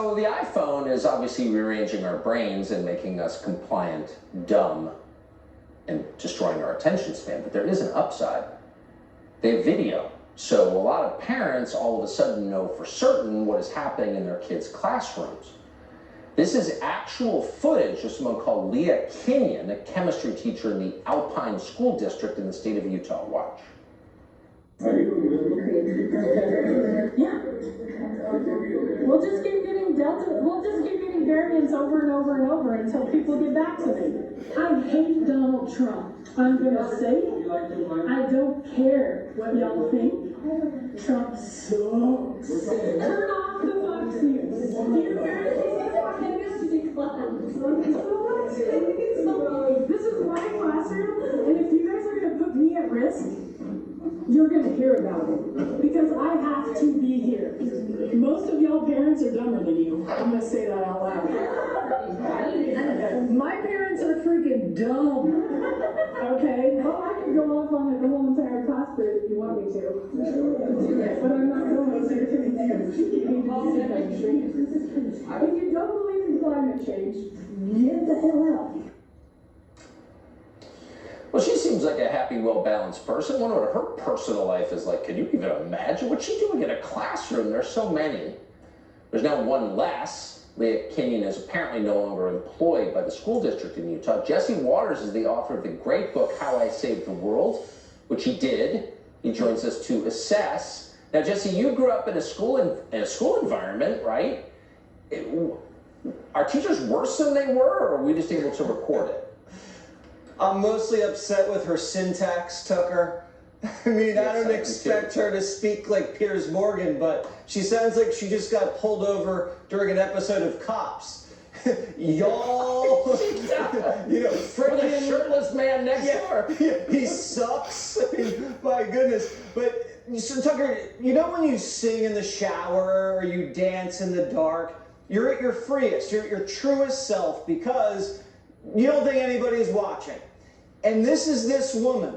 So the iPhone is obviously rearranging our brains and making us compliant, dumb, and destroying our attention span. But there is an upside. They have video. So a lot of parents all of a sudden know for certain what is happening in their kids' classrooms. This is actual footage of someone called Leah Kenyon, a chemistry teacher in the Alpine School District in the state of Utah. Watch. Yeah. We'll just keep getting variants over and over and over until people get back to me. I hate Donald Trump. I'm gonna say it. I don't care what y'all think. Trump sucks. Turn off the Fox News. This is my classroom, and if you guys are gonna put me at risk, you're going to hear about it, because I have to be here. Most of y'all parents are dumber than you. I'm going to say that out loud. My parents are freaking dumb. Okay? Well, I can go off on the whole entire class if you want me to. But I'm not going to. If you don't believe in climate change, get the hell out. Well, she seems like a happy, well-balanced person. I wonder what her personal life is like. Can you even imagine what she's doing in a classroom? There's so many. There's now one less. Leah Kenyon is apparently no longer employed by the school district in Utah. Jesse Waters is the author of the great book, How I Saved the World, which he did. He joins us to assess. Now, Jesse, you grew up in a school environment, right? Are teachers worse than they were, or are we just able to record it? I'm mostly upset with her syntax, Tucker. I mean, I don't expect her to speak like Piers Morgan, but she sounds like she just got pulled over during an episode of Cops. Y'all, you know, freaking shirtless man next door. Yeah, he sucks. I mean, my goodness. But, so Tucker, you know when you sing in the shower or you dance in the dark, you're at your freest, you're at your truest self because you don't think anybody's watching. And this is this woman.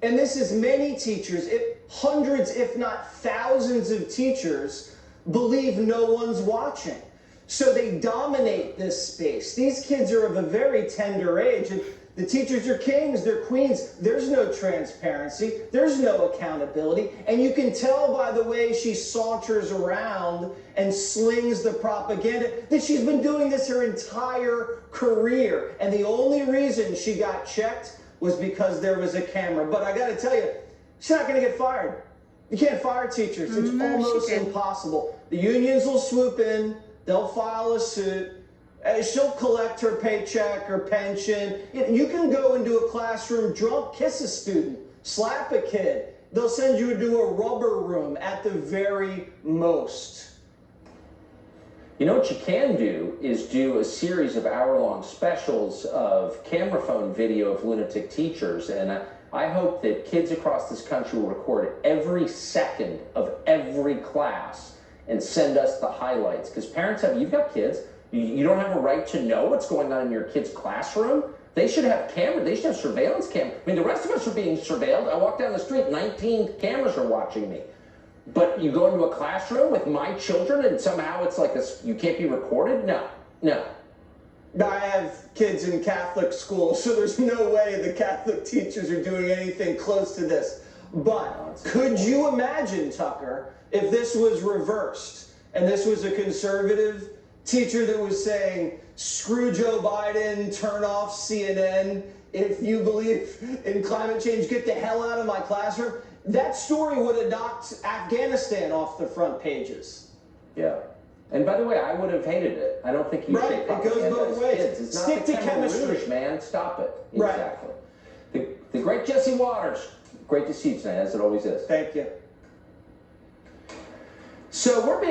And this is many teachers, hundreds, if not thousands of teachers believe no one's watching. So they dominate this space. These kids are of a very tender age, and the teachers are kings, they're queens. There's no transparency, there's no accountability, and you can tell by the way she saunters around and slings the propaganda that she's been doing this her entire career. And the only reason she got checked was because there was a camera. But I gotta tell you, she's not gonna get fired. You can't fire teachers, it's almost impossible. The unions will swoop in, they'll file a suit, she'll collect her paycheck or pension. You can go into a classroom drunk, kiss a student, slap a kid. They'll send you to a rubber room at the very most. You know what you can do is do a series of hour-long specials of camera phone video of lunatic teachers, and I hope that kids across this country will record every second of every class and send us the highlights, because parents you've got kids, you don't have a right to know what's going on in your kid's classroom. They should have cameras, they should have surveillance cameras. I mean, the rest of us are being surveilled. I walk down the street, 19 cameras are watching me. But you go into a classroom with my children and somehow it's like you can't be recorded? No, no. I have kids in Catholic school, so there's no way the Catholic teachers are doing anything close to this. But could you imagine, Tucker, if this was reversed and this was a conservative teacher that was saying, screw Joe Biden, turn off CNN, if you believe in climate change, get the hell out of my classroom? That story would have knocked Afghanistan off the front pages. Yeah. And by the way, I would have hated it. I don't think you should. It goes both ways. It's Stick not to the chemistry, Rouge, man. Stop it. Right. Exactly. The great Jesse Waters. Great to see you tonight, as it always is. Thank you. So we're being